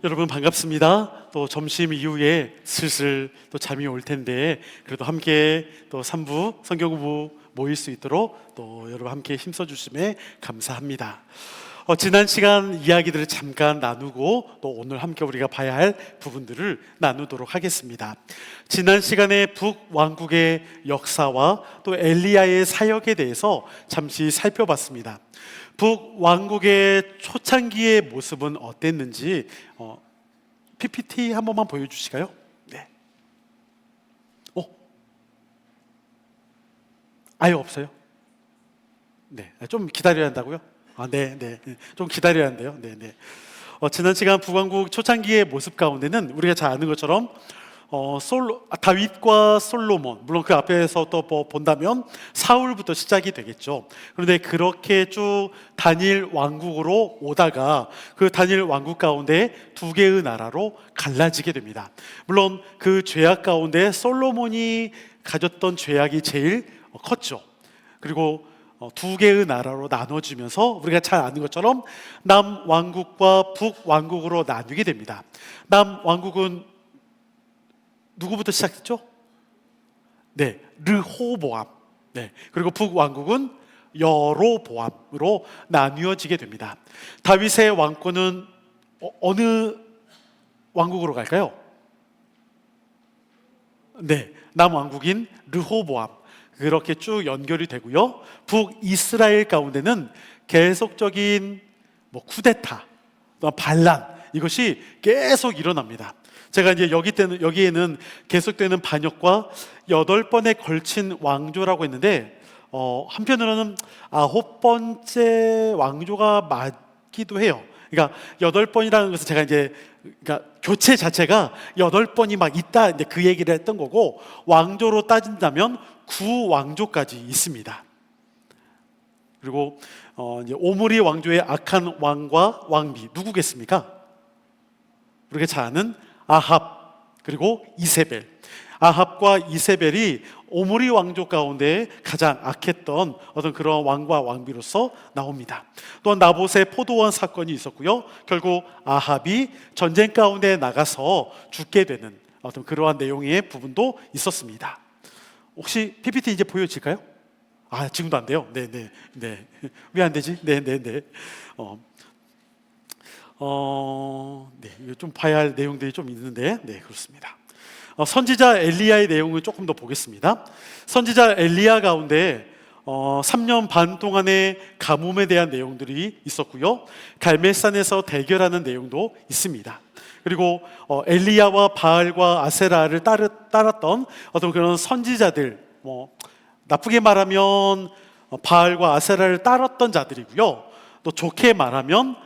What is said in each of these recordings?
여러분 반갑습니다. 또 점심 이후에 슬슬 또 잠이 올 텐데 그래도 함께 또 3부 성경 공부 모일 수 있도록 또 여러분 함께 힘써 주심에 감사합니다. 지난 시간 이야기들을 잠깐 나누고 또 오늘 함께 우리가 봐야 할 부분들을 나누도록 하겠습니다. 지난 시간에 북왕국의 역사와 또 엘리야의 사역에 대해서 잠시 살펴봤습니다. 북왕국의 초창기의 모습은 어땠는지 PPT 한 번만 보여주실까요? 네. 아예 없어요? 네. 좀 기다려야 한다고요? 네. 좀 기다려야 한대요. 네. 지난 시간 북왕국 초창기의 모습 가운데는 우리가 잘 아는 것처럼 다윗과 솔로몬, 물론 그 앞에서 또 본다면 사울부터 시작이 되겠죠. 그런데 그렇게 쭉 단일 왕국으로 오다가 그 단일 왕국 가운데 두 개의 나라로 갈라지게 됩니다. 물론 그 죄악 가운데 솔로몬이 가졌던 죄악이 제일 컸죠. 그리고 두 개의 나라로 나눠지면서 우리가 잘 아는 것처럼 남왕국과 북왕국으로 나뉘게 됩니다. 남왕국은 누구부터 시작했죠? 네, 르호보암. 네, 그리고 북왕국은 여로보암으로 나뉘어지게 됩니다. 다윗의 왕권은 어느 왕국으로 갈까요? 네, 남왕국인 르호보암. 그렇게 쭉 연결이 되고요. 북이스라엘 가운데는 계속적인 쿠데타, 반란 이것이 계속 일어납니다. 제가 이제 여기에는 계속되는 반역과 8번에 걸친 왕조라고 했는데 한편으로는 9번째 왕조가 맞기도 해요. 그러니까 8번이라는 것은 제가 그러니까 교체 자체가 8번이 막 있다 이제 그 얘기를 했던 거고, 왕조로 따진다면 9왕조까지 있습니다. 그리고 이제 오므리 왕조의 악한 왕과 왕비 누구겠습니까? 우리가 잘 아는 아합 그리고 이세벨. 아합과 이세벨이 오므리 왕조 가운데 가장 악했던 어떤 그런 왕과 왕비로서 나옵니다. 또한 나봇의 포도원 사건이 있었고요. 결국 아합이 전쟁 가운데 나가서 죽게 되는 어떤 그러한 내용의 부분도 있었습니다. 혹시 PPT 이제 보여질까요? 지금도 안 돼요? 네. 왜 안 되지? 네. 이거 좀 봐야 할 내용들이 좀 있는데, 네, 그렇습니다. 선지자 엘리야의 내용을 조금 더 보겠습니다. 선지자 엘리야 가운데 3년 반 동안의 가뭄에 대한 내용들이 있었고요. 갈멜산에서 대결하는 내용도 있습니다. 그리고 엘리야와 바알과 아세라를 따랐던 어떤 그런 선지자들, 나쁘게 말하면 바알과 아세라를 따랐던 자들이고요. 또 좋게 말하면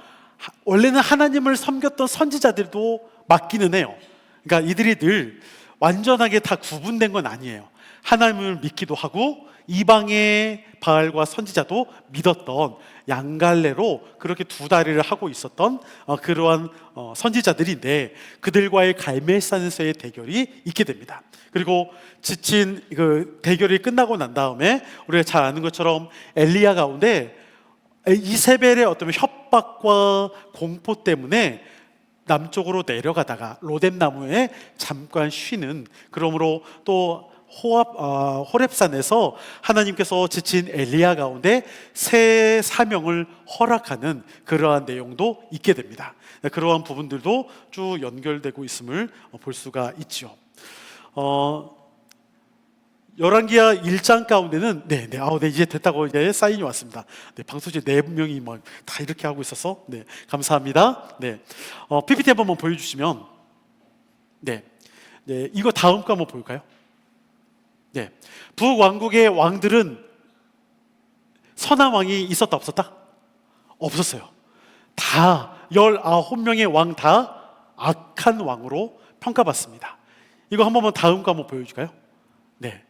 원래는 하나님을 섬겼던 선지자들도 맞기는 해요. 그러니까 이들이 늘 완전하게 다 구분된 건 아니에요. 하나님을 믿기도 하고 이방의 바알과 선지자도 믿었던 양갈래로 그렇게 두 다리를 하고 있었던 그러한 선지자들인데, 그들과의 갈멜산에서의 대결이 있게 됩니다. 그리고 지친 그 대결이 끝나고 난 다음에 우리가 잘 아는 것처럼 엘리야 가운데 이세벨의 어떤 협박과 공포 때문에 남쪽으로 내려가다가 로뎀나무에 잠깐 쉬는, 그러므로 또 호렙산에서 하나님께서 지친 엘리야 가운데 새 사명을 허락하는 그러한 내용도 있게 됩니다. 그러한 부분들도 쭉 연결되고 있음을 볼 수가 있죠. 열왕기하 1장 가운데는 네, 이제 됐다고 이제 사인이 왔습니다. 네, 방송실 4명이 다 이렇게 하고 있어서 네, 감사합니다. 네, PPT 한 번만 보여주시면 네, 이거 다음 거 한번 볼까요? 네, 북왕국의 왕들은 선한 왕이 있었다 없었다? 없었어요. 다 19명의 왕 다 악한 왕으로 평가받습니다. 이거 한 번만 다음 거 한번 보여줄까요? 네.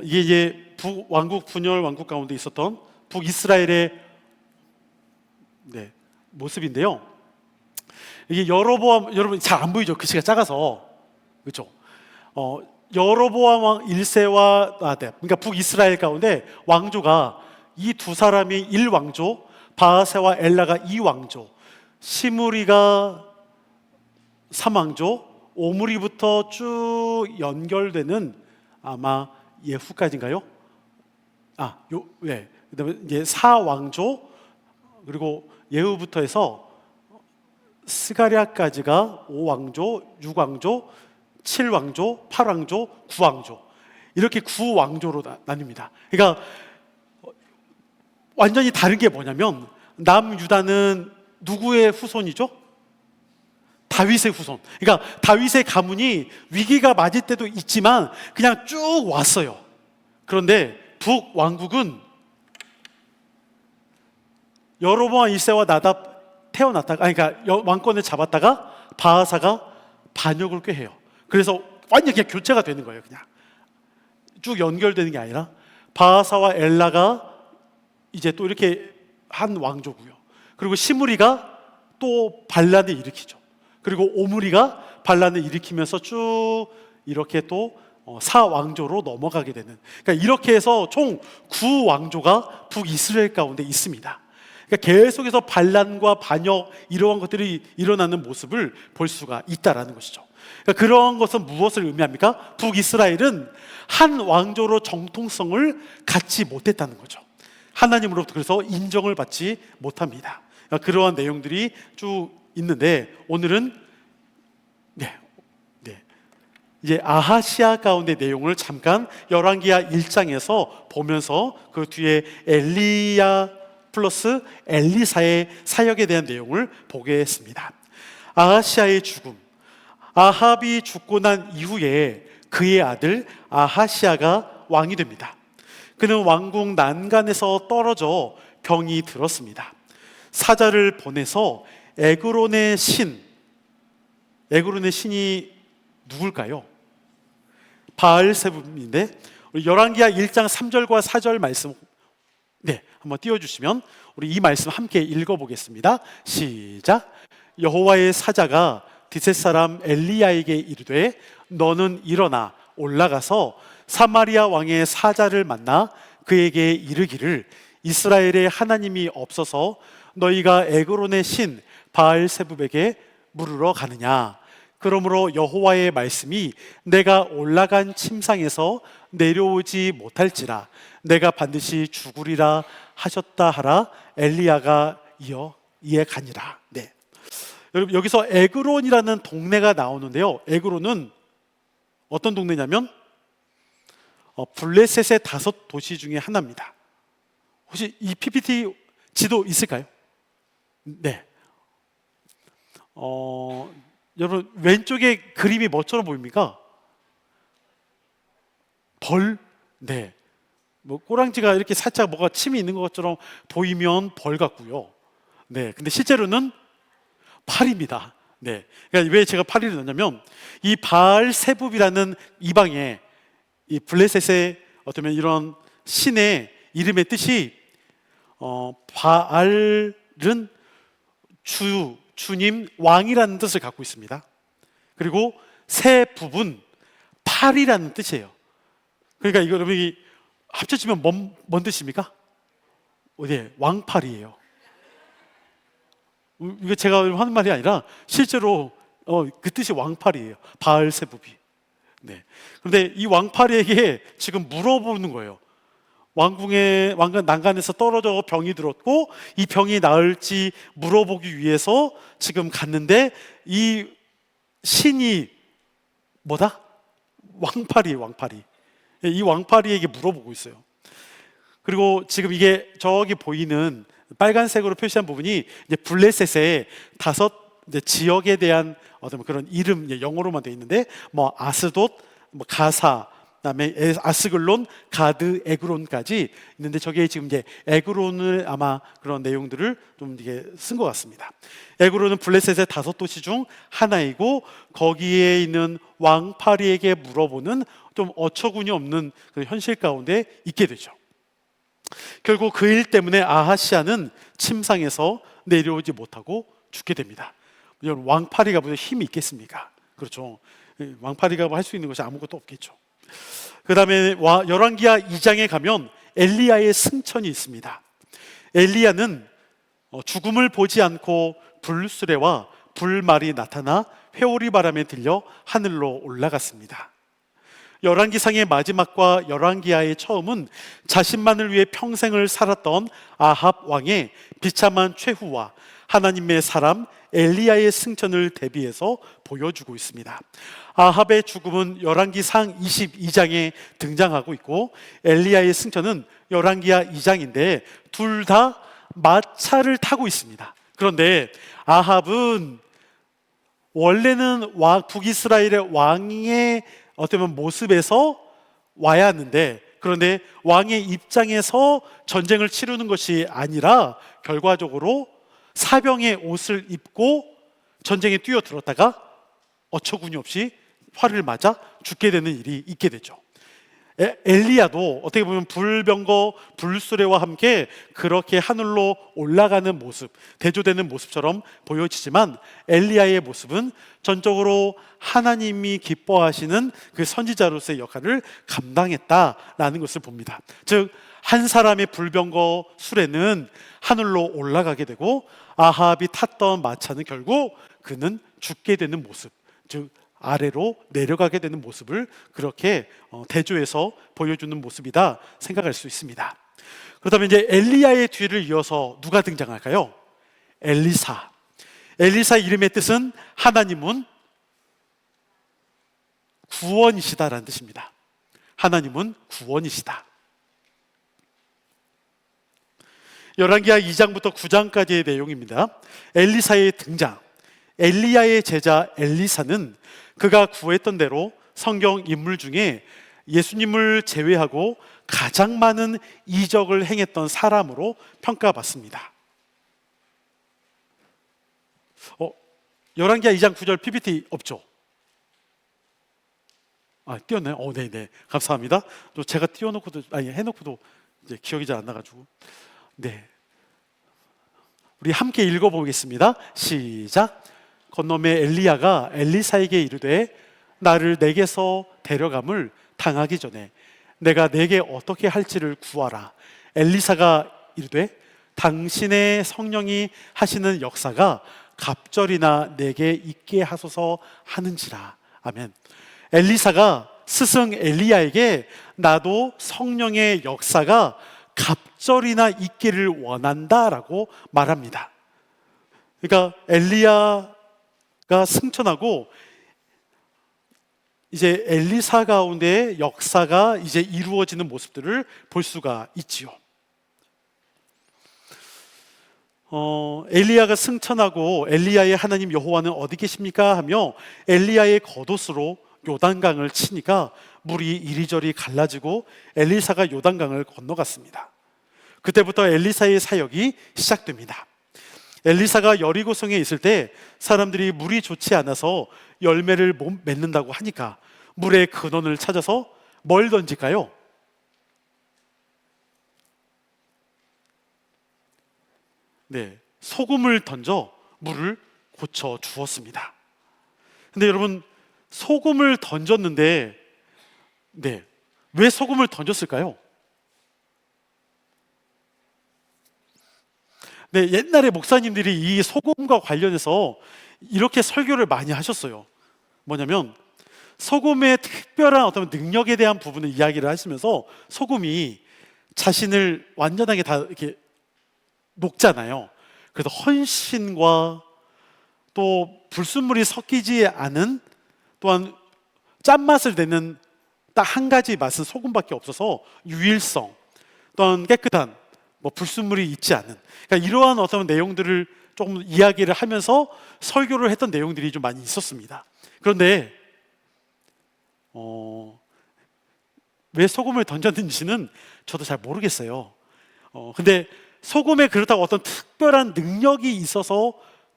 이게 이제 북왕국 분열 왕국 가운데 있었던 북이스라엘의 모습인데요. 이게 여로보암, 여러분 잘 안 보이죠? 글씨가 작아서. 그렇죠? 여로보암 왕 1세와 그러니까 북이스라엘 가운데 왕조가 이 두 사람이 1왕조, 바하세와 엘라가 2왕조, 시므리가 삼왕조, 오므리부터 쭉 연결되는 아마 예후까지인가요? 그다음에 이제 사왕조, 그리고 예후부터 해서 스가랴까지가 5왕조, 6왕조, 7왕조, 8왕조, 9왕조, 이렇게 9왕조로 나뉩니다. 그러니까 완전히 다른 게 뭐냐면, 남유다는 누구의 후손이죠? 다윗의 후손. 그러니까 다윗의 가문이 위기가 맞을 때도 있지만 그냥 쭉 왔어요. 그런데 북왕국은 여로보암 1세와 나답 태어났다가, 그러니까 왕권을 잡았다가 바하사가 반역을 꾀해요. 그래서 완전히 그냥 교체가 되는 거예요. 그냥 쭉 연결되는 게 아니라 바하사와 엘라가 이제 또 이렇게 한 왕조고요. 그리고 시므리가 또 반란을 일으키죠. 그리고 오므리가 반란을 일으키면서 쭉 이렇게 또 사왕조로 넘어가게 되는, 그러니까 이렇게 해서 총 9왕조가 북이스라엘 가운데 있습니다. 그러니까 계속해서 반란과 반역, 이러한 것들이 일어나는 모습을 볼 수가 있다라는 것이죠. 그러니까 그런 것은 무엇을 의미합니까? 북이스라엘은 한 왕조로 정통성을 갖지 못했다는 거죠. 하나님으로부터 그래서 인정을 받지 못합니다. 그러니까 그러한 내용들이 쭉 있는데, 오늘은 이제 아하시아 가운데 내용을 잠깐 열왕기하 1장에서 보면서 그 뒤에 엘리야 플러스 엘리사의 사역에 대한 내용을 보겠습니다. 아하시아의 죽음. 아합이 죽고 난 이후에 그의 아들 아하시아가 왕이 됩니다. 그는 왕궁 난간에서 떨어져 병이 들었습니다. 사자를 보내서 에그론의 신이 누굴까요? 바알세붑인데, 우리 열왕기하 1장 3절과 4절 말씀 한번 띄워주시면 우리 이 말씀 함께 읽어보겠습니다. 시작. 여호와의 사자가 드셋 사람 엘리야에게 이르되, 너는 일어나 올라가서 사마리아 왕의 사자를 만나 그에게 이르기를, 이스라엘의 하나님이 없어서 너희가 에그론의 신 바알세붑에게 물으러 가느냐? 그러므로 여호와의 말씀이 내가 올라간 침상에서 내려오지 못할지라 내가 반드시 죽으리라 하셨다 하라. 엘리야가 이에 가니라. 여러분, 여기서 에그론이라는 동네가 나오는데요, 에그론은 어떤 동네냐면 블레셋의 5도시 중에 하나입니다. 혹시 이 PPT 지도 있을까요? 여러분, 왼쪽에 그림이 뭐처럼 보입니까? 벌? 뭐 꼬랑지가 이렇게 살짝 뭐가 침이 있는 것처럼 보이면 벌 같고요. 근데 실제로는 팔입니다. 그러니까 왜 제가 파리를 넣냐면, 이 바알세붑이라는 이방의 이 블레셋의 어쩌면 이런 신의 이름의 뜻이 바알은 주님, 왕이라는 뜻을 갖고 있습니다. 그리고 세붑은 팔이라는 뜻이에요. 그러니까 이거 여러분이 합쳐지면 뭔 뜻입니까? 왕팔이에요. 이거 제가 하는 말이 아니라 실제로 그 뜻이 왕팔이에요. 바알세붑이. 그런데 이 왕팔이에게 지금 물어보는 거예요. 왕관 난간에서 떨어져 병이 들었고 이 병이 나을지 물어보기 위해서 지금 갔는데, 이 신이 뭐다? 왕팔이에요. 이 왕팔이에게 물어보고 있어요. 그리고 지금 이게 저기 보이는 빨간색으로 표시한 부분이 이제 블레셋의 5 지역에 대한 어떤 그런 이름, 영어로만 되어 있는데, 뭐 아스돗, 뭐 가사, 그다음에 아스글론, 가드, 에그론까지 있는데, 저게 지금 이제 에그론을 아마 그런 내용들을 좀 이게 쓴 것 같습니다. 에그론은 블레셋의 5도시 중 하나이고, 거기에 있는 왕파리에게 물어보는 좀 어처구니 없는 그 현실 가운데 있게 되죠. 결국 그 일 때문에 아하시아는 침상에서 내려오지 못하고 죽게 됩니다. 왕파리가 무슨 힘이 있겠습니까? 그렇죠. 왕파리가 할 수 있는 것이 아무것도 없겠죠. 그 다음에 열왕기하 2장에 가면 엘리야의 승천이 있습니다. 엘리야는 죽음을 보지 않고 불수레와 불말이 나타나 회오리 바람에 들려 하늘로 올라갔습니다. 열왕기상의 마지막과 열왕기하의 처음은 자신만을 위해 평생을 살았던 아합 왕의 비참한 최후와 하나님의 사람 엘리야의 승천을 대비해서 보여주고 있습니다. 아합의 죽음은 열왕기상 22장에 등장하고 있고 엘리야의 승천은 열왕기하 2장인데 둘 다 마차를 타고 있습니다. 그런데 아합은 원래는 북이스라엘의 왕의 어떻게 보면 모습에서 와야 하는데, 그런데 왕의 입장에서 전쟁을 치르는 것이 아니라 결과적으로 사병의 옷을 입고 전쟁에 뛰어들었다가 어처구니 없이 활을 맞아 죽게 되는 일이 있게 되죠. 엘리야도 어떻게 보면 불병거 불수레와 함께 그렇게 하늘로 올라가는 모습, 대조되는 모습처럼 보여지지만 엘리야의 모습은 전적으로 하나님이 기뻐하시는 그 선지자로서의 역할을 감당했다라는 것을 봅니다. 즉 한 사람의 불병거 수레는 하늘로 올라가게 되고 아합이 탔던 마차는 결국 그는 죽게 되는 모습, 즉 아래로 내려가게 되는 모습을 그렇게 대조해서 보여주는 모습이다 생각할 수 있습니다. 그렇다면 이제 엘리야의 뒤를 이어서 누가 등장할까요? 엘리사. 엘리사 이름의 뜻은 하나님은 구원이시다라는 뜻입니다. 하나님은 구원이시다. 열왕기하 2장부터 9장까지의 내용입니다. 엘리사의 등장. 엘리야의 제자 엘리사는 그가 구했던 대로 성경 인물 중에 예수님을 제외하고 가장 많은 이적을 행했던 사람으로 평가받습니다. 열왕기하 2장 9절 PPT 없죠? 띄웠나요? 네네. 감사합니다. 또 제가 띄워놓고도, 해놓고도 이제 기억이 잘 안 나가지고. 네. 우리 함께 읽어보겠습니다. 시작. 건너매 엘리야가 엘리사에게 이르되 나를 내게서 데려감을 당하기 전에 내가 내게 어떻게 할지를 구하라. 엘리사가 이르되 당신의 성령이 하시는 역사가 갑절이나 내게 있게 하소서 하는지라. 아멘. 엘리사가 스승 엘리야에게 나도 성령의 역사가 갑절이나 있기를 원한다라고 말합니다. 그러니까 엘리야가 승천하고 이제 엘리사 가운데 역사가 이제 이루어지는 모습들을 볼 수가 있지요. 엘리야가 승천하고 엘리야의 하나님 여호와는 어디 계십니까? 하며 엘리야의 겉옷으로 요단강을 치니까 물이 이리저리 갈라지고 엘리사가 요단강을 건너갔습니다. 그때부터 엘리사의 사역이 시작됩니다. 엘리사가 여리고성에 있을 때 사람들이 물이 좋지 않아서 열매를 못 맺는다고 하니까 물의 근원을 찾아서 뭘 던질까요? 네, 소금을 던져 물을 고쳐 주었습니다. 근데 여러분, 소금을 던졌는데 왜 소금을 던졌을까요? 옛날에 목사님들이 이 소금과 관련해서 이렇게 설교를 많이 하셨어요. 뭐냐면 소금의 특별한 어떤 능력에 대한 부분을 이야기를 하시면서 소금이 자신을 완전하게 다 이렇게 녹잖아요. 그래서 헌신과 또 불순물이 섞이지 않은, 또한 짠맛을 내는 딱 한 가지 맛은 소금밖에 없어서 유일성, 또한 깨끗한 불순물이 있지 않은, 그러니까 이러한 어떤 내용들을 조금 이야기를 하면서 설교를 했던 내용들이 좀 많이 있었습니다. 그런데 왜 소금을 던졌는지는 저도 잘 모르겠어요. 근데 소금에 그렇다고 어떤 특별한 능력이 있어서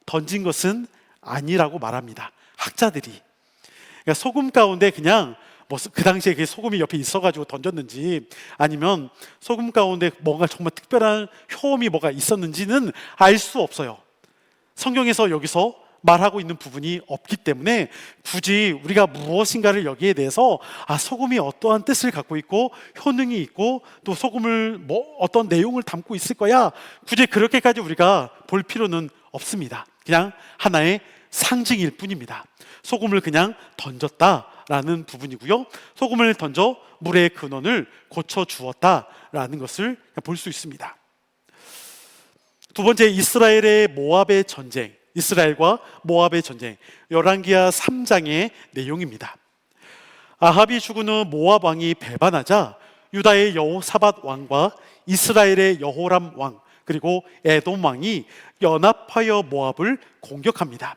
던진 것은 아니라고 말합니다, 학자들이. 그러니까 소금 가운데 그냥 그 당시에 그 소금이 옆에 있어가지고 던졌는지, 아니면 소금 가운데 뭔가 정말 특별한 효험이 뭐가 있었는지는 알 수 없어요. 성경에서 여기서 말하고 있는 부분이 없기 때문에 굳이 우리가 무엇인가를 여기에 대해서 소금이 어떠한 뜻을 갖고 있고 효능이 있고 또 소금을 어떤 내용을 담고 있을 거야, 굳이 그렇게까지 우리가 볼 필요는 없습니다. 그냥 하나의 상징일 뿐입니다. 소금을 그냥 던졌다라는 부분이고요. 소금을 던져 물의 근원을 고쳐 주었다라는 것을 볼 수 있습니다. 두 번째, 이스라엘의 모압의 전쟁, 이스라엘과 모압의 전쟁, 열왕기하 3장의 내용입니다. 아합이 죽은 후 모압 왕이 배반하자 유다의 여호사밧 왕과 이스라엘의 여호람 왕 그리고 에돔 왕이 연합하여 모압을 공격합니다.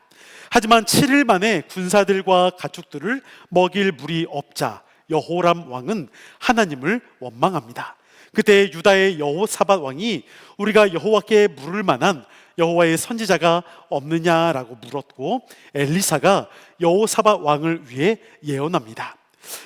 하지만 7일 만에 군사들과 가축들을 먹일 물이 없자 여호람 왕은 하나님을 원망합니다. 그때 유다의 여호사밧 왕이 우리가 여호와께 물을 만한 여호와의 선지자가 없느냐라고 물었고, 엘리사가 여호사밧 왕을 위해 예언합니다.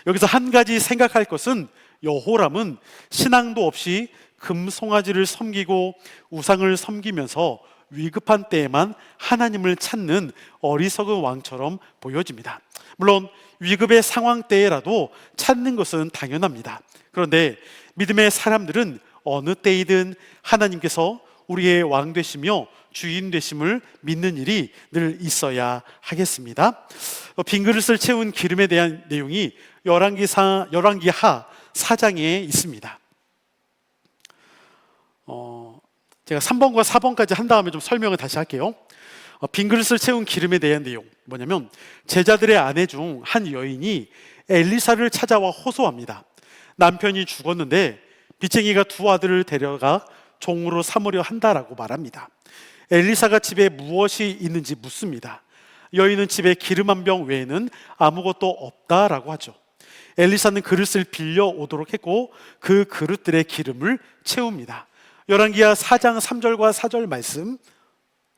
여기서 한 가지 생각할 것은, 여호람은 신앙도 없이 금송아지를 섬기고 우상을 섬기면서 위급한 때에만 하나님을 찾는 어리석은 왕처럼 보여집니다. 물론 위급의 상황 때라도 찾는 것은 당연합니다. 그런데 믿음의 사람들은 어느 때이든 하나님께서 우리의 왕 되시며 주인 되심을 믿는 일이 늘 있어야 하겠습니다. 빈 그릇을 채운 기름에 대한 내용이 열왕기하 4장에 있습니다. 제가 3번과 4번까지 한 다음에 좀 설명을 다시 할게요. 빈 그릇을 채운 기름에 대한 내용 뭐냐면, 제자들의 아내 중 한 여인이 엘리사를 찾아와 호소합니다. 남편이 죽었는데 빚쟁이가 두 아들을 데려가 종으로 삼으려 한다라고 말합니다. 엘리사가 집에 무엇이 있는지 묻습니다. 여인은 집에 기름 한 병 외에는 아무것도 없다라고 하죠. 엘리사는 그릇을 빌려 오도록 했고 그 그릇들의 기름을 채웁니다. 열왕기하 4장 3절과 4절 말씀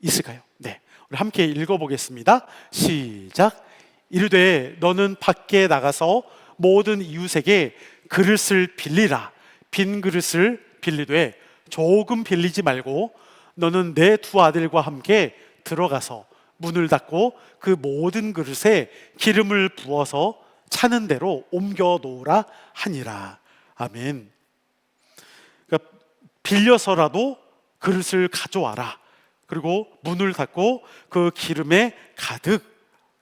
있을까요? 네, 우리 함께 읽어보겠습니다. 시작. 이르되 너는 밖에 나가서 모든 이웃에게 그릇을 빌리라. 빈 그릇을 빌리되 조금 빌리지 말고 너는 내 두 아들과 함께 들어가서 문을 닫고 그 모든 그릇에 기름을 부어서 차는 대로 옮겨 놓으라 하니라. 아멘. 그러니까 빌려서라도 그릇을 가져와라. 그리고 문을 닫고 그 기름에 가득,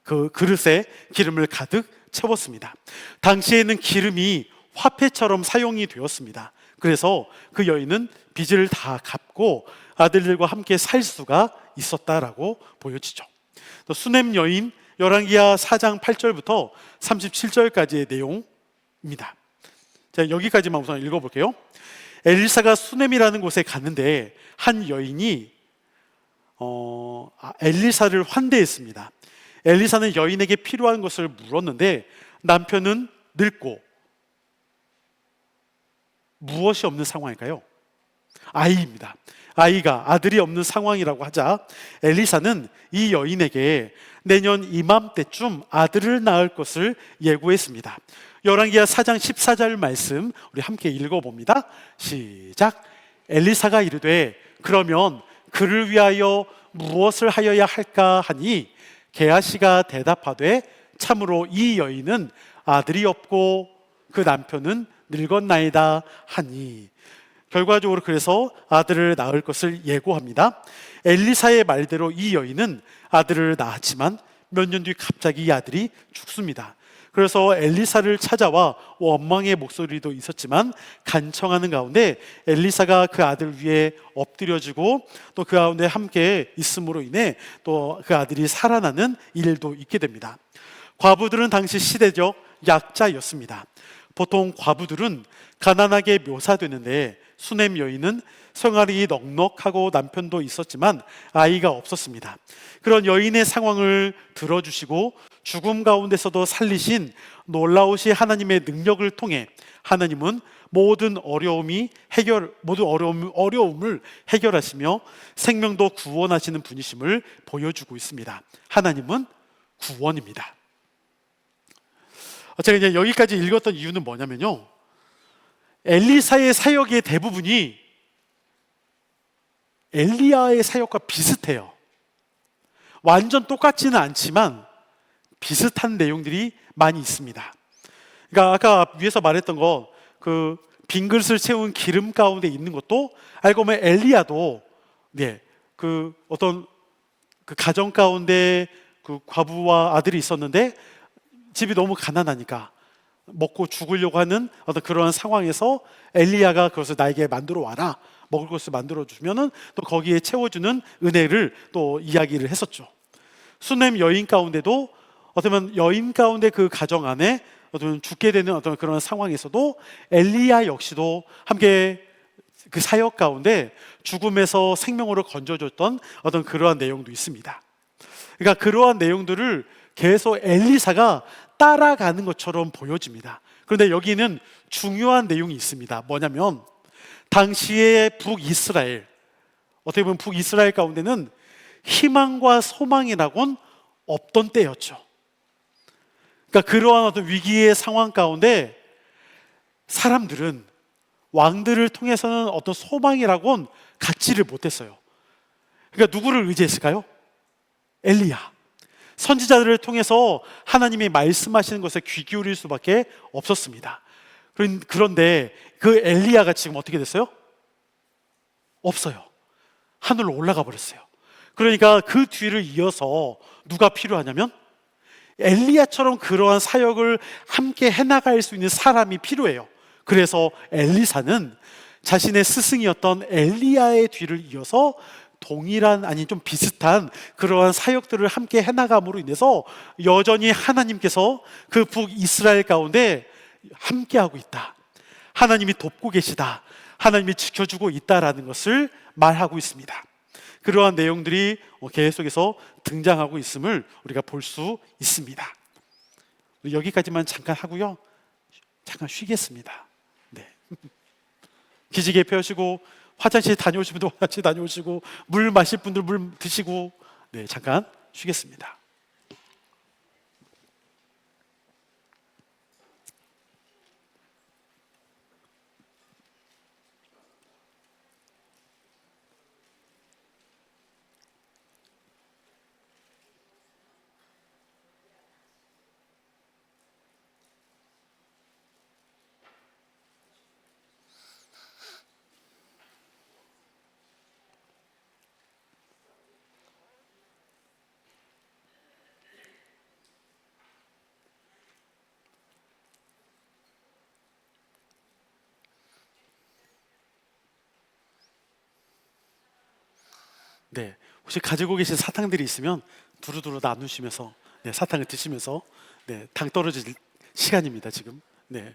그 그릇에 기름을 가득 채웠습니다. 당시에는 기름이 화폐처럼 사용이 되었습니다. 그래서 그 여인은 빚을 다 갚고 아들들과 함께 살 수가 있었다라고 보여지죠. 또 수넴 여인, 열왕기하 4장 8절부터 37절까지의 내용입니다. 자, 여기까지만 우선 읽어볼게요. 엘리사가 수넴이라는 곳에 갔는데 한 여인이 엘리사를 환대했습니다. 엘리사는 여인에게 필요한 것을 물었는데 남편은 늙고 무엇이 없는 상황일까요? 아이입니다. 아들이 없는 상황이라고 하자 엘리사는 이 여인에게 내년 이맘때쯤 아들을 낳을 것을 예고했습니다. 열왕기하 4장 14절 말씀 우리 함께 읽어봅니다. 시작. 엘리사가 이르되 그러면 그를 위하여 무엇을 하여야 할까 하니 게하시가 대답하되 참으로 이 여인은 아들이 없고 그 남편은 늙었나이다 하니, 결과적으로 그래서 아들을 낳을 것을 예고합니다. 엘리사의 말대로 이 여인은 아들을 낳았지만 몇 년 뒤 갑자기 이 아들이 죽습니다. 그래서 엘리사를 찾아와 원망의 목소리도 있었지만 간청하는 가운데 엘리사가 그 아들 위에 엎드려지고 또 그 가운데 함께 있음으로 인해 또 그 아들이 살아나는 일도 있게 됩니다. 과부들은 당시 시대적 약자였습니다. 보통 과부들은 가난하게 묘사되는데 수넴 여인은 생활이 넉넉하고 남편도 있었지만 아이가 없었습니다. 그런 여인의 상황을 들어주시고 죽음 가운데서도 살리신 놀라우신 하나님의 능력을 통해 하나님은 모든 어려움을 해결하시며 생명도 구원하시는 분이심을 보여주고 있습니다. 하나님은 구원입니다. 제가 이제 여기까지 읽었던 이유는 뭐냐면요, 엘리사의 사역의 대부분이 엘리야의 사역과 비슷해요. 완전 똑같지는 않지만 비슷한 내용들이 많이 있습니다. 그러니까 아까 위에서 말했던 거, 그 빈 그릇을 채운 기름 가운데 있는 것도 알고 보면 엘리야도 그 어떤 그 가정 가운데 그 과부와 아들이 있었는데 집이 너무 가난하니까 먹고 죽으려고 하는 어떤 그러한 상황에서 엘리야가 그것을 나에게 만들어 와라, 먹을 것을 만들어 주면은 또 거기에 채워주는 은혜를 또 이야기를 했었죠. 수넴 여인 가운데도 어쩌면 여인 가운데 그 가정 안에 어떤 죽게 되는 어떤 그런 상황에서도 엘리야 역시도 함께 그 사역 가운데 죽음에서 생명으로 건져줬던 어떤 그러한 내용도 있습니다. 그러니까 그러한 내용들을 계속 엘리사가 따라가는 것처럼 보여집니다. 그런데 여기는 중요한 내용이 있습니다. 뭐냐면 당시의 북이스라엘, 어떻게 보면 북이스라엘 가운데는 희망과 소망이라고는 없던 때였죠. 그러니까 그러한 어떤 위기의 상황 가운데 사람들은 왕들을 통해서는 어떤 소망이라고는 갖지를 못했어요. 그러니까 누구를 의지했을까요? 엘리야. 선지자들을 통해서 하나님이 말씀하시는 것에 귀 기울일 수밖에 없었습니다. 그런데 그 엘리야가 지금 어떻게 됐어요? 없어요. 하늘로 올라가 버렸어요. 그러니까 그 뒤를 이어서 누가 필요하냐면 엘리야처럼 그러한 사역을 함께 해나갈 수 있는 사람이 필요해요. 그래서 엘리사는 자신의 스승이었던 엘리야의 뒤를 이어서 동일한, 아니 좀 비슷한 그러한 사역들을 함께 해나감으로 인해서 여전히 하나님께서 그 북이스라엘 가운데 함께하고 있다, 하나님이 돕고 계시다, 하나님이 지켜주고 있다라는 것을 말하고 있습니다. 그러한 내용들이 계속해서 등장하고 있음을 우리가 볼 수 있습니다. 여기까지만 잠깐 하고요, 잠깐 쉬겠습니다. 네. 기지개 펴시고, 화장실 다녀오신 분들 화장실 다녀오시고, 물 마실 분들 물 드시고, 네, 잠깐 쉬겠습니다. 네, 혹시 가지고 계신 사탕들이 있으면 두루두루 나누시면서, 네, 사탕을 드시면서, 네, 당 떨어질 시간입니다 지금. 네.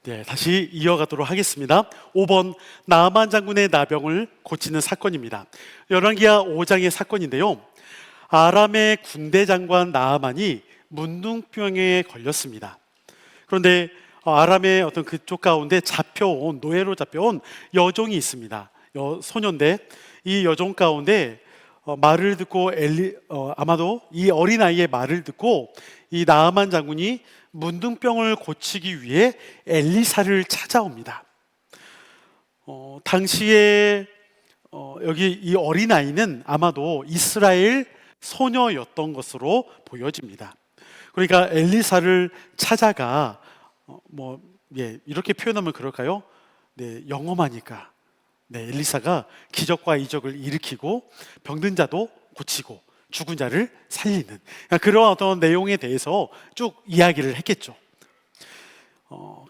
네, 다시 이어가도록 하겠습니다. 5번, 나아만 장군의 나병을 고치는 사건입니다. 열왕기하 5장의 사건인데요, 아람의 군대 장관 나아만이 문둥병에 걸렸습니다. 그런데 아람의 어떤 그쪽 가운데 노예로 잡혀온 여종이 있습니다. 소년데 이 여종 가운데 말을 듣고 아마도 이 어린아이의 말을 듣고 이 나아만 장군이 문둥병을 고치기 위해 엘리사를 찾아옵니다. 당시에 여기 이 어린아이는 아마도 이스라엘 소녀였던 것으로 보여집니다. 그러니까 엘리사를 찾아가 이렇게 표현하면 그럴까요? 네, 영험하니까, 네, 엘리사가 기적과 이적을 일으키고 병든 자도 고치고 죽은 자를 살리는 그런 어떤 내용에 대해서 쭉 이야기를 했겠죠.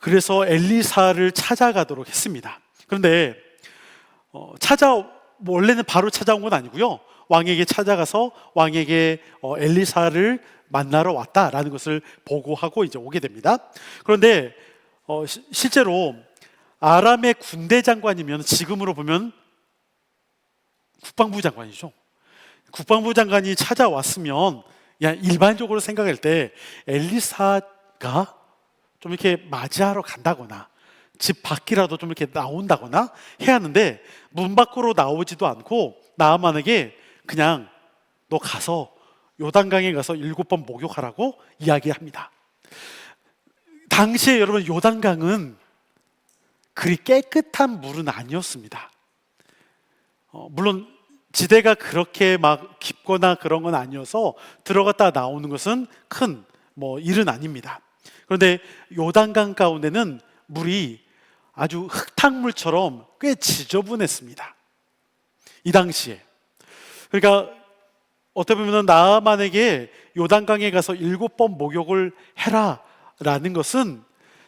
그래서 엘리사를 찾아가도록 했습니다. 그런데 원래는 바로 찾아온 건 아니고요, 왕에게 찾아가서 왕에게 엘리사를 만나러 왔다라는 것을 보고하고 이제 오게 됩니다. 그런데 실제로 아람의 군대 장관이면 지금으로 보면 국방부 장관이죠. 국방부 장관이 찾아왔으면 그냥 일반적으로 생각할 때 엘리사가 좀 이렇게 맞이하러 간다거나 집 밖이라도 좀 이렇게 나온다거나 해야 하는데 문 밖으로 나오지도 않고 나아만에게 그냥 너 가서 요단강에 가서 7번 목욕하라고 이야기합니다. 당시에 여러분 요단강은 그리 깨끗한 물은 아니었습니다. 물론 지대가 그렇게 막 깊거나 그런 건 아니어서 들어갔다 나오는 것은 큰 일은 아닙니다. 그런데 요단강 가운데는 물이 아주 흙탕물처럼 꽤 지저분했습니다. 이 당시에. 그러니까 어떻게 보면 나아만에게 요단강에 가서 7번 목욕을 해라 라는 것은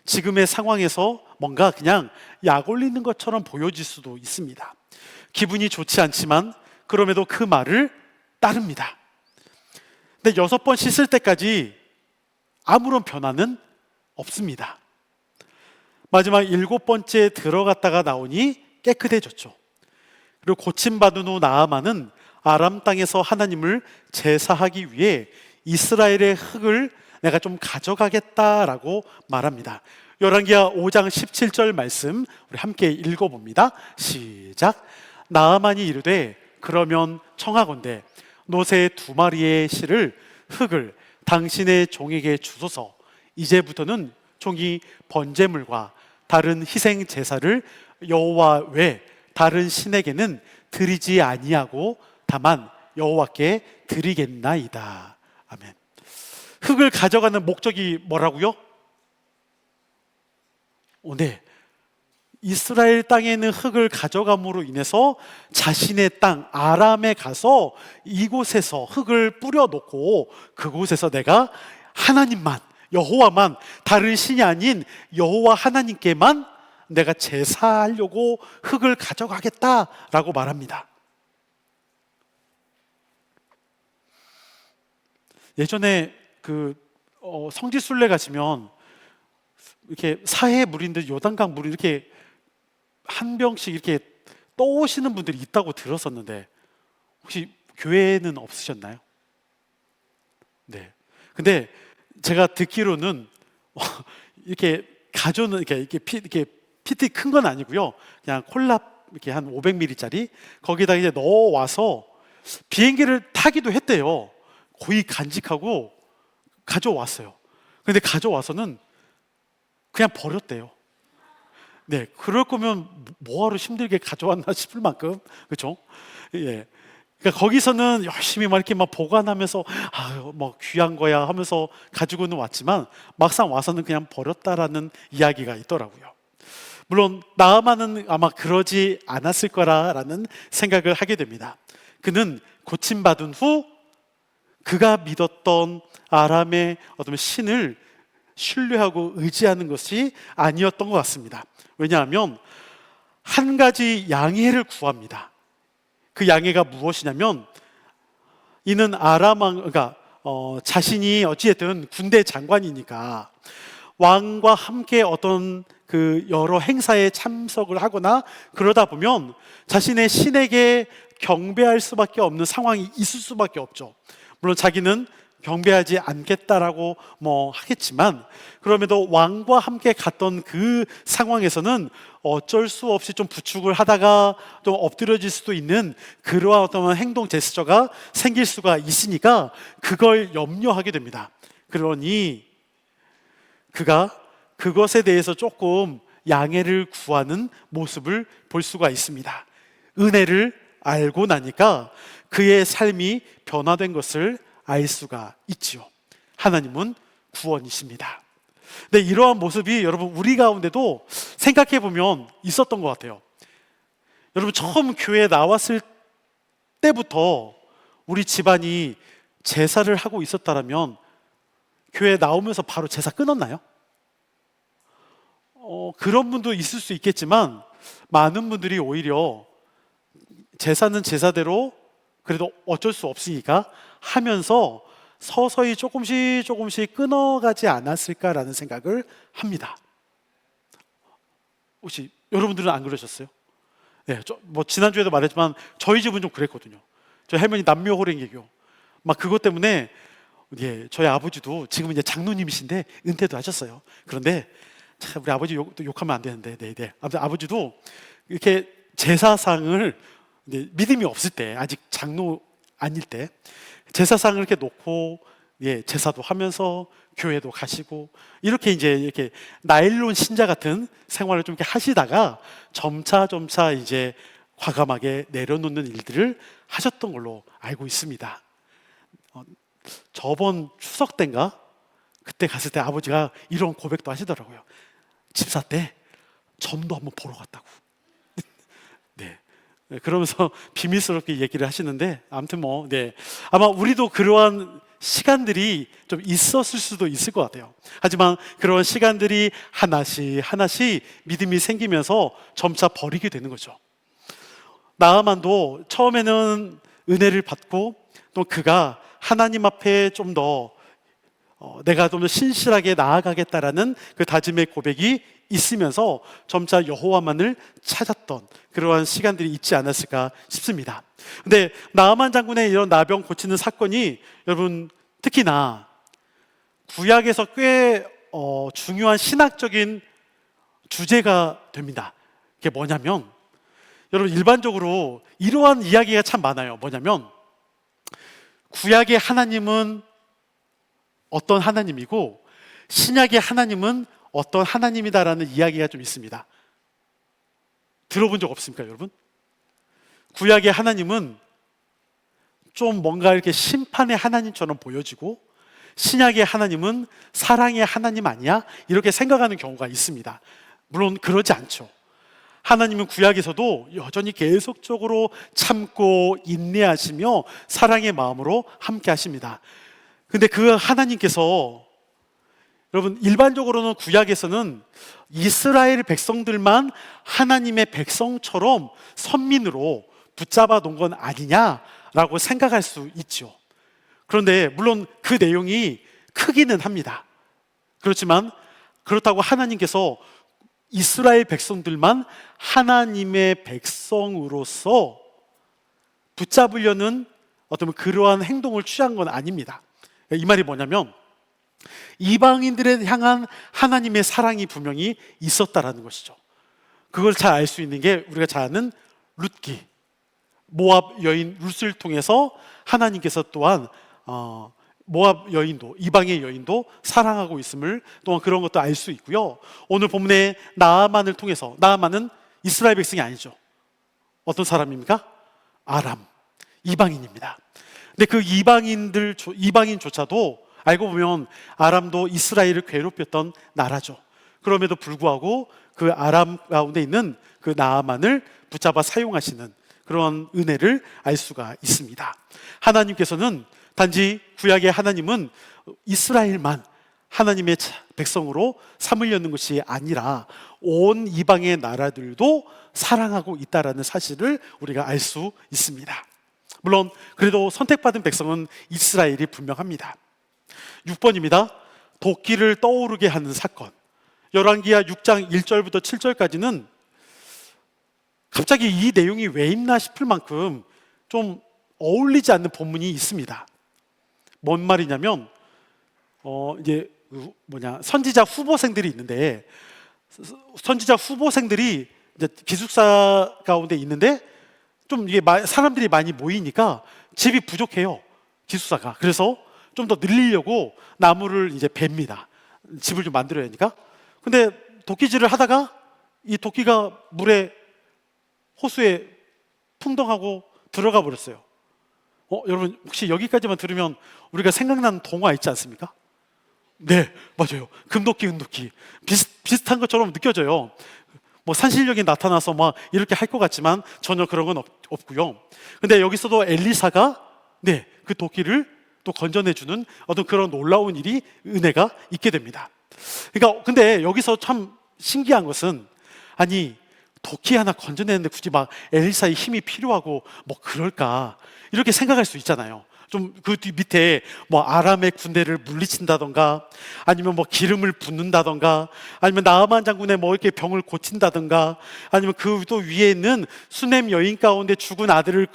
지금의 상황에서 뭔가 그냥 약 올리는 것처럼 보여질 수도 있습니다. 기분이 좋지 않지만 그럼에도 그 말을 따릅니다. 근데 6번 씻을 때까지 아무런 변화는 없습니다. 마지막 7번째 들어갔다가 나오니 깨끗해졌죠. 그리고 고침받은 후 나아만은 아람 땅에서 하나님을 제사하기 위해 이스라엘의 흙을 내가 좀 가져가겠다라고 말합니다. 열왕기하 5장 17절 말씀 우리 함께 읽어봅니다. 시작. 나아만이 이르되 그러면 청하건대 노새 2마리의 실을 흙을 당신의 종에게 주소서. 이제부터는 종이 번제물과 다른 희생 제사를 여호와 외 다른 신에게는 드리지 아니하고 다만 여호와께 드리겠나이다. 아멘. 흙을 가져가는 목적이 뭐라고요? 네. 이스라엘 땅에 있는 흙을 가져감으로 인해서 자신의 땅 아람에 가서 이곳에서 흙을 뿌려놓고 그곳에서 내가 하나님만 여호와만 다른 신이 아닌 여호와 하나님께만 내가 제사하려고 흙을 가져가겠다라고 말합니다. 예전에 성지순례 가시면 이렇게 사해 물인데 요단강 물이 이렇게 한 병씩 이렇게 떠오시는 분들이 있다고 들었었는데 혹시 교회는 없으셨나요? 네. 근데 제가 듣기로는 이렇게 가져는 이렇게 PT 큰 건 아니고요. 그냥 콜라 이렇게 한 500ml짜리 거기다 이제 넣어 와서 비행기를 타기도 했대요. 거의 간직하고 가져왔어요. 근데 가져와서는 그냥 버렸대요. 네, 그럴 거면 뭐하러 힘들게 가져왔나 싶을 만큼, 그렇죠? 예. 그러니까 거기서는 열심히 막 이렇게 막 보관하면서 뭐 귀한 거야 하면서 가지고는 왔지만 막상 와서는 그냥 버렸다라는 이야기가 있더라고요. 물론 나아만은 아마 그러지 않았을 거라는 생각을 하게 됩니다. 그는 고침받은 후 그가 믿었던 아람의 어떤 신을 신뢰하고 의지하는 것이 아니었던 것 같습니다. 왜냐하면 한 가지 양해를 구합니다. 그 양해가 무엇이냐면 이는 아람 왕, 그러니까 자신이 어찌됐든 군대 장관이니까 왕과 함께 어떤 그 여러 행사에 참석을 하거나 그러다 보면 자신의 신에게 경배할 수밖에 없는 상황이 있을 수밖에 없죠. 물론 자기는 경배하지 않겠다라고 하겠지만 그럼에도 왕과 함께 갔던 그 상황에서는 어쩔 수 없이 좀 부축을 하다가 좀 엎드려질 수도 있는 그러한 어떤 행동 제스처가 생길 수가 있으니까 그걸 염려하게 됩니다. 그러니 그가 그것에 대해서 조금 양해를 구하는 모습을 볼 수가 있습니다. 은혜를 알고 나니까 그의 삶이 변화된 것을 알 수가 있지요. 하나님은 구원이십니다. 근데 이러한 모습이 여러분 우리 가운데도 생각해 보면 있었던 것 같아요. 여러분 처음 교회에 나왔을 때부터 우리 집안이 제사를 하고 있었다면 교회에 나오면서 바로 제사 끊었나요? 그런 분도 있을 수 있겠지만 많은 분들이 오히려 제사는 제사대로 그래도 어쩔 수 없으니까 하면서 서서히 조금씩 끊어가지 않았을까라는 생각을 합니다. 혹시 여러분들은 안 그러셨어요? 네, 뭐 지난주에도 말했지만 저희 집은 좀 그랬거든요. 저희 할머니 남묘호랭개교 막 그것 때문에 예, 저희 아버지도 지금 이제 장로님이신데 은퇴도 하셨어요. 그런데 참 우리 아버지 욕하면 안 되는데, 네. 아무튼 아버지도 이렇게 제사상을 믿음이 없을 때, 아직 장로 아닐 때 제사상을 이렇게 놓고 예, 제사도 하면서 교회도 가시고 이렇게 이제 나일론 신자 같은 생활을 좀 이렇게 하시다가 점차 이제 과감하게 내려놓는 일들을 하셨던 걸로 알고 있습니다. 저번 추석 때인가 그때 갔을 때 아버지가 이런 고백도 하시더라고요. 집사 때 점도 한번 보러 갔다고. 네. 그러면서 비밀스럽게 얘기를 하시는데 아무튼 뭐 네. 아마 우리도 그러한 시간들이 좀 있었을 수도 있을 것 같아요. 하지만 그런 시간들이 하나씩 믿음이 생기면서 점차 버리게 되는 거죠. 나아만도 처음에는 은혜를 받고 또 그가 하나님 앞에 좀 더 내가 좀 더 신실하게 나아가겠다라는 그 다짐의 고백이 있으면서 점차 여호와만을 찾았던 그러한 시간들이 있지 않았을까 싶습니다. 근데 나아만 장군의 이런 나병 고치는 사건이 여러분 특히나 구약에서 꽤 중요한 신학적인 주제가 됩니다. 그게 뭐냐면 여러분 일반적으로 이러한 이야기가 참 많아요. 뭐냐면 구약의 하나님은 어떤 하나님이고 신약의 하나님은 어떤 하나님이다라는 이야기가 좀 있습니다. 들어본 적 없습니까, 여러분? 구약의 하나님은 좀 뭔가 이렇게 심판의 하나님처럼 보여지고 신약의 하나님은 사랑의 하나님 아니야? 이렇게 생각하는 경우가 있습니다. 물론 그러지 않죠. 하나님은 구약에서도 여전히 계속적으로 참고 인내하시며 사랑의 마음으로 함께 하십니다. 근데 그 하나님께서 여러분 일반적으로는 구약에서는 이스라엘 백성들만 하나님의 백성처럼 선민으로 붙잡아 놓은 건 아니냐라고 생각할 수 있죠. 그런데 물론 그 내용이 크기는 합니다. 그렇지만 그렇다고 하나님께서 이스라엘 백성들만 하나님의 백성으로서 붙잡으려는 어떤 그러한 행동을 취한 건 아닙니다. 이 말이 뭐냐면 이방인들에 향한 하나님의 사랑이 분명히 있었다라는 것이죠. 그걸 잘 알 수 있는 게 우리가 잘 아는 룻기, 모압 여인 룻을 통해서 하나님께서 또한 모압 여인도, 이방의 여인도 사랑하고 있음을 또한 그런 것도 알 수 있고요. 오늘 본문의 나아만을 통해서, 나아만은 이스라엘 백성이 아니죠. 어떤 사람입니까? 아람, 이방인입니다. 근데 그 이방인조차도 알고 보면 아람도 이스라엘을 괴롭혔던 나라죠. 그럼에도 불구하고 그 아람 가운데 있는 그 나아만을 붙잡아 사용하시는 그런 은혜를 알 수가 있습니다. 하나님께서는 단지 구약의 하나님은 이스라엘만 하나님의 백성으로 삼으려는 것이 아니라 온 이방의 나라들도 사랑하고 있다라는 사실을 우리가 알 수 있습니다. 물론 그래도 선택받은 백성은 이스라엘이 분명합니다. 6번입니다. 도끼를 떠오르게 하는 사건. 열왕기하 6장 1절부터 7절까지는 갑자기 이 내용이 왜 있나 싶을 만큼 좀 어울리지 않는 본문이 있습니다. 뭔 말이냐면 이제 선지자 후보생들이 있는데 선지자 후보생들이 이제 기숙사 가운데 있는데 좀 이게 사람들이 많이 모이니까 집이 부족해요. 기숙사가. 그래서 좀 더 늘리려고 나무를 이제 팹니다. 집을 좀 만들어야 하니까. 근데 도끼질을 하다가 이 도끼가 호수에 풍덩하고 들어가 버렸어요. 여러분 혹시 여기까지만 들으면 우리가 생각나는 동화 있지 않습니까? 네, 맞아요. 금도끼, 은도끼. 비슷한 것처럼 느껴져요. 뭐 산신령이 나타나서 막 이렇게 할 것 같지만 전혀 그런 건 없고요. 근데 여기서도 엘리사가 그 도끼를 또 건져내주는 어떤 그런 놀라운 일이, 은혜가 있게 됩니다. 그러니까 근데 여기서 참 신기한 것은, 아니 도끼 하나 건져내는데 굳이 막 엘리사의 힘이 필요하고 뭐 그럴까 이렇게 생각할 수 있잖아요. 좀 그 뒤 밑에 뭐 아람의 군대를 물리친다던가, 아니면 뭐 기름을 붓는다던가, 아니면 나아만 장군의 뭐 이렇게 병을 고친다던가, 아니면 그 또 위에 있는 수넴 여인 가운데 죽은 아들을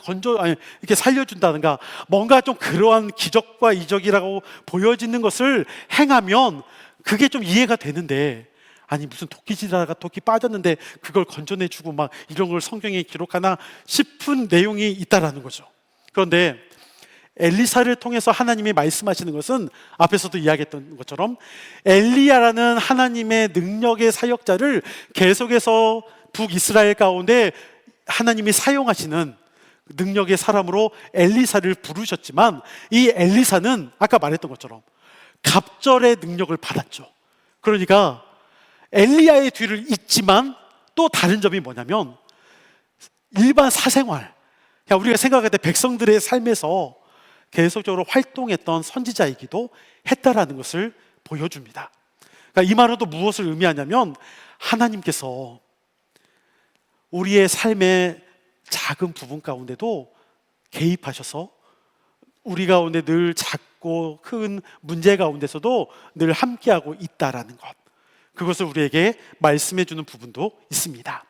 이렇게 살려준다던가, 뭔가 좀 그러한 기적과 이적이라고 보여지는 것을 행하면 그게 좀 이해가 되는데, 아니 무슨 도끼질하다가 도끼 빠졌는데 그걸 건져내주고 막 이런 걸 성경에 기록하나 싶은 내용이 있다라는 거죠. 그런데 엘리사를 통해서 하나님이 말씀하시는 것은 앞에서도 이야기했던 것처럼 엘리야라는 하나님의 능력의 사역자를 계속해서 북이스라엘 가운데 하나님이 사용하시는 능력의 사람으로 엘리사를 부르셨지만, 이 엘리사는 아까 말했던 것처럼 갑절의 능력을 받았죠. 그러니까 엘리야의 뒤를 잇지만 또 다른 점이 뭐냐면, 일반 사생활, 그냥 우리가 생각할 때 백성들의 삶에서 계속적으로 활동했던 선지자이기도 했다라는 것을 보여줍니다. 그러니까 이 말은 또 무엇을 의미하냐면, 하나님께서 우리의 삶의 작은 부분 가운데도 개입하셔서 우리 가운데 늘 작고 큰 문제 가운데서도 늘 함께하고 있다라는 것, 그것을 우리에게 말씀해 주는 부분도 있습니다.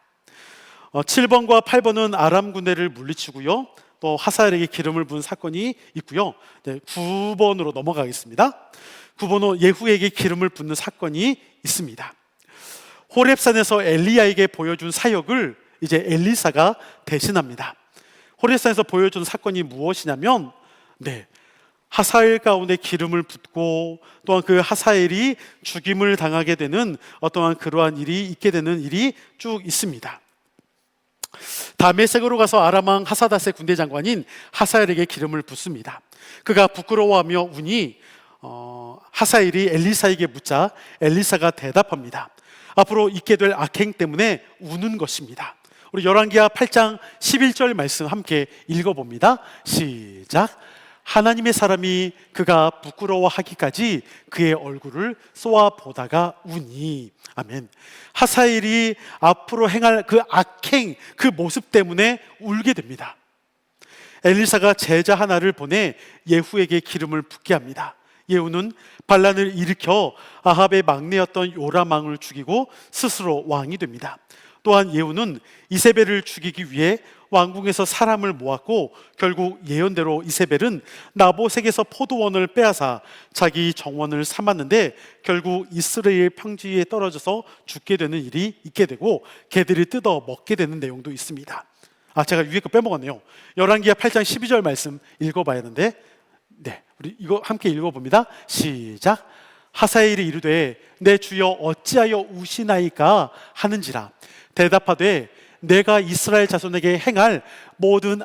7번과 8번은 아람 군대를 물리치고요, 또 하사엘에게 기름을 부은 사건이 있고요. 9번으로 넘어가겠습니다. 9번은 예후에게 기름을 붓는 사건이 있습니다. 호렙산에서 엘리야에게 보여준 사역을 이제 엘리사가 대신합니다. 호렙산에서 보여준 사건이 무엇이냐면, 하사엘 가운데 기름을 붓고, 또한 그 하사엘이 죽임을 당하게 되는 어떠한 그러한 일이 있게 되는 일이 쭉 있습니다. 다메섹으로 가서 아람 왕 하사닷의 군대 장관인 하사엘에게 기름을 붓습니다. 그가 부끄러워하며 우니 하사엘이 엘리사에게 묻자 엘리사가 대답합니다. 앞으로 있게 될 악행 때문에 우는 것입니다. 우리 열왕기하 8장 11절 말씀 함께 읽어봅니다. 시작. 하나님의 사람이 그가 부끄러워하기까지 그의 얼굴을 쏘아 보다가 우니. 아멘. 하사엘이 앞으로 행할 그 악행, 그 모습 때문에 울게 됩니다. 엘리사가 제자 하나를 보내 예후에게 기름을 붓게 합니다. 예후는 반란을 일으켜 아합의 막내였던 요람 왕을 죽이고 스스로 왕이 됩니다. 또한 예후는 이세벨을 죽이기 위해 왕궁에서 사람을 모았고, 결국 예언대로 이세벨은 나봇에게서 포도원을 빼앗아 자기 정원을 삼았는데 결국 이스라엘 평지에 떨어져서 죽게 되는 일이 있게 되고, 개들이 뜯어 먹게 되는 내용도 있습니다. 제가 위에 거 빼먹었네요. 열왕기하 8장 12절 말씀 읽어봐야 하는데, 우리 이거 함께 읽어봅니다. 시작. 하사엘이 이르되 내 주여 어찌하여 우시나이까 하는지라. 대답하되 내가 이스라엘 자손에게 행할 모든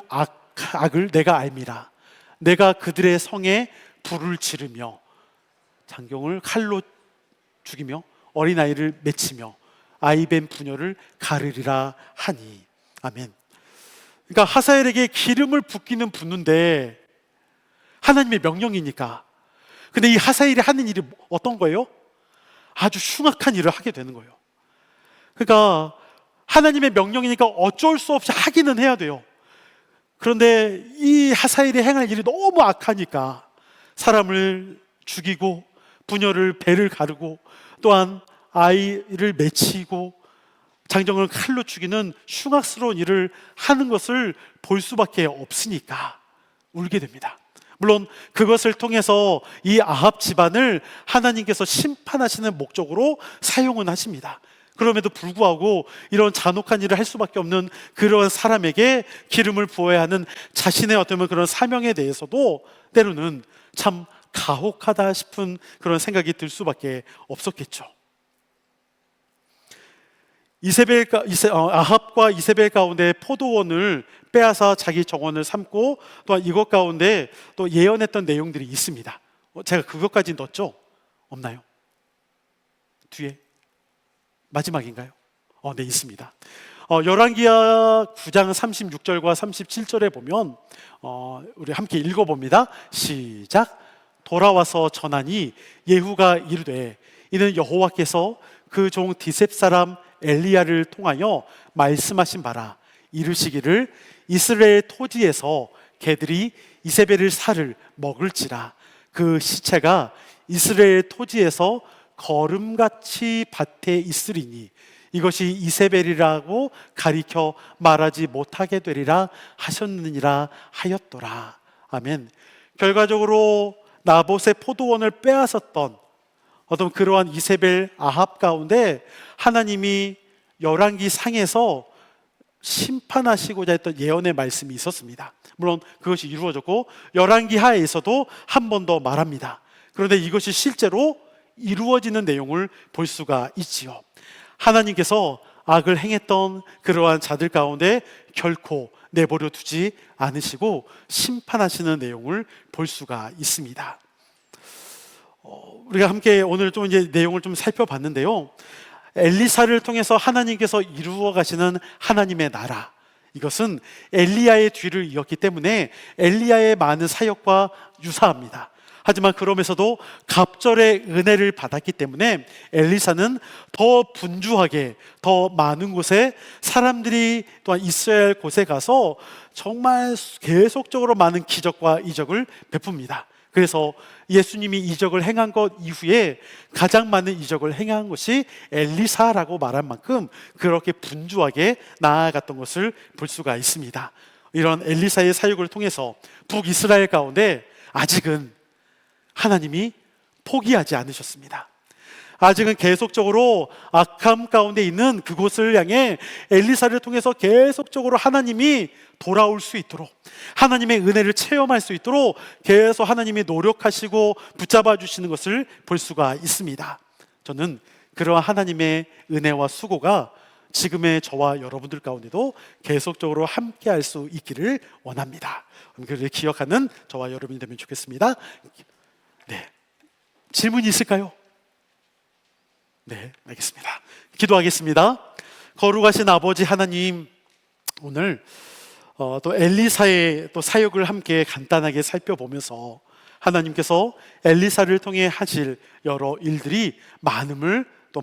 악을 내가 알미라. 내가 그들의 성에 불을 지르며 장경을 칼로 죽이며 어린아이를 맺히며 아이뱀 부녀를 가르리라 하니. 아멘. 그러니까 하사엘에게 기름을 붓기는 붓는데 하나님의 명령이니까. 근데 이 하사엘이 하는 일이 어떤 거예요? 아주 흉악한 일을 하게 되는 거예요. 그러니까 하나님의 명령이니까 어쩔 수 없이 하기는 해야 돼요. 그런데 이 하사엘이 행할 일이 너무 악하니까 사람을 죽이고 부녀를 배를 가르고 또한 아이를 맺히고 장정을 칼로 죽이는 흉악스러운 일을 하는 것을 볼 수밖에 없으니까 울게 됩니다. 물론 그것을 통해서 이 아합 집안을 하나님께서 심판하시는 목적으로 사용은 하십니다. 그럼에도 불구하고 이런 잔혹한 일을 할 수밖에 없는 그런 사람에게 기름을 부어야 하는 자신의 어떤 그런 사명에 대해서도 때로는 참 가혹하다 싶은 그런 생각이 들 수밖에 없었겠죠. 아합과 이세벨 가운데 포도원을 빼앗아 자기 정원을 삼고, 또한 이것 가운데 또 예언했던 내용들이 있습니다. 제가 그것까지 넣었죠? 없나요? 뒤에 마지막인가요? 네, 있습니다. 열왕기하 9장 36절과 37절에 보면 우리 함께 읽어봅니다. 시작. 돌아와서 전하니 예후가 이르되 이는 여호와께서 그 종 디셉 사람 엘리야를 통하여 말씀하신 바라. 이르시기를 이스라엘 토지에서 개들이 이세벨의 살을 먹을지라 그 시체가 이스라엘 토지에서 거름같이 밭에 있으리니 이것이 이세벨이라고 가리켜 말하지 못하게 되리라 하셨느니라 하였더라. 아멘. 결과적으로 나봇의 포도원을 빼앗았던 어떤 그러한 이세벨 아합 가운데 하나님이 열왕기 상에서 심판하시고자 했던 예언의 말씀이 있었습니다. 물론 그것이 이루어졌고 열왕기 하에서도 한 번 더 말합니다. 그런데 이것이 실제로 이루어지는 내용을 볼 수가 있지요. 하나님께서 악을 행했던 그러한 자들 가운데 결코 내버려 두지 않으시고 심판하시는 내용을 볼 수가 있습니다. 우리가 함께 오늘 좀 이제 내용을 좀 살펴봤는데요. 엘리사를 통해서 하나님께서 이루어 가시는 하나님의 나라, 이것은 엘리야의 뒤를 이었기 때문에 엘리야의 많은 사역과 유사합니다. 하지만 그러면서도 갑절의 은혜를 받았기 때문에 엘리사는 더 분주하게 더 많은 곳에 사람들이 또한 있어야 할 곳에 가서 정말 계속적으로 많은 기적과 이적을 베풉니다. 그래서 예수님이 이적을 행한 것 이후에 가장 많은 이적을 행한 것이 엘리사라고 말한 만큼 그렇게 분주하게 나아갔던 것을 볼 수가 있습니다. 이런 엘리사의 사역을 통해서 북이스라엘 가운데 아직은 하나님이 포기하지 않으셨습니다. 아직은 계속적으로 악함 가운데 있는 그곳을 향해 엘리사를 통해서 계속적으로 하나님이 돌아올 수 있도록, 하나님의 은혜를 체험할 수 있도록 계속 하나님이 노력하시고 붙잡아 주시는 것을 볼 수가 있습니다. 저는 그러한 하나님의 은혜와 수고가 지금의 저와 여러분들 가운데도 계속적으로 함께 할 수 있기를 원합니다. 그를 기억하는 저와 여러분이 되면 좋겠습니다. 네, 질문이 있을까요? 네, 알겠습니다. 기도하겠습니다. 거룩하신 아버지 하나님, 오늘 또 엘리사의 또 사역을 함께 간단하게 살펴보면서 하나님께서 엘리사를 통해 하실 여러 일들이 많음을 또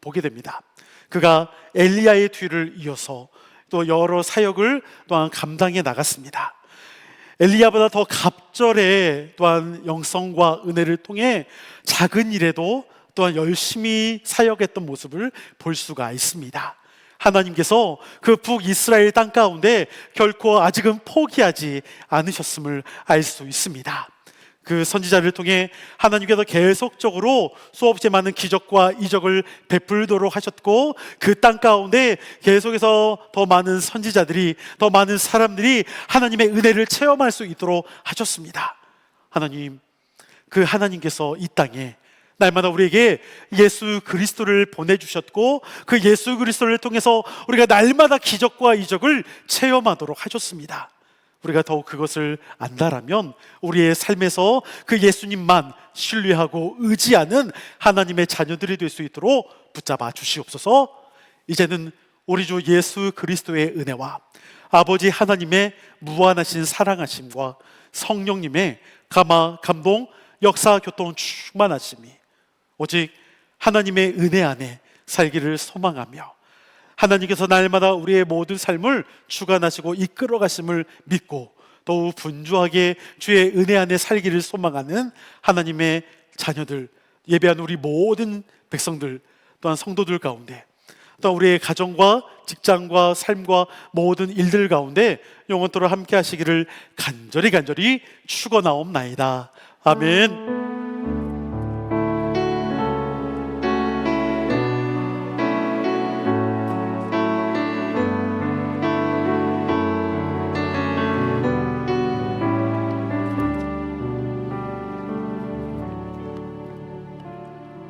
보게 됩니다. 그가 엘리야의 뒤를 이어서 또 여러 사역을 또한 감당해 나갔습니다. 엘리야보다 더 갑절의 또한 영성과 은혜를 통해 작은 일에도 또한 열심히 사역했던 모습을 볼 수가 있습니다. 하나님께서 그 북이스라엘 땅 가운데 결코 아직은 포기하지 않으셨음을 알 수 있습니다. 그 선지자를 통해 하나님께서 계속적으로 수없이 많은 기적과 이적을 베풀도록 하셨고 그 땅 가운데 계속해서 더 많은 선지자들이, 더 많은 사람들이 하나님의 은혜를 체험할 수 있도록 하셨습니다. 하나님, 그 하나님께서 이 땅에 날마다 우리에게 예수 그리스도를 보내주셨고 그 예수 그리스도를 통해서 우리가 날마다 기적과 이적을 체험하도록 하셨습니다. 우리가 더욱 그것을 안다라면 우리의 삶에서 그 예수님만 신뢰하고 의지하는 하나님의 자녀들이 될 수 있도록 붙잡아 주시옵소서. 이제는 우리 주 예수 그리스도의 은혜와 아버지 하나님의 무한하신 사랑하심과 성령님의 감동, 역사, 교통 충만하심이 오직 하나님의 은혜 안에 살기를 소망하며 하나님께서 날마다 우리의 모든 삶을 주관하시고 이끌어 가심을 믿고 더욱 분주하게 주의 은혜 안에 살기를 소망하는 하나님의 자녀들, 예배하는 우리 모든 백성들 또한 성도들 가운데 또 우리의 가정과 직장과 삶과 모든 일들 가운데 영원토록 함께 하시기를 간절히 축원하옵나이다. 아멘.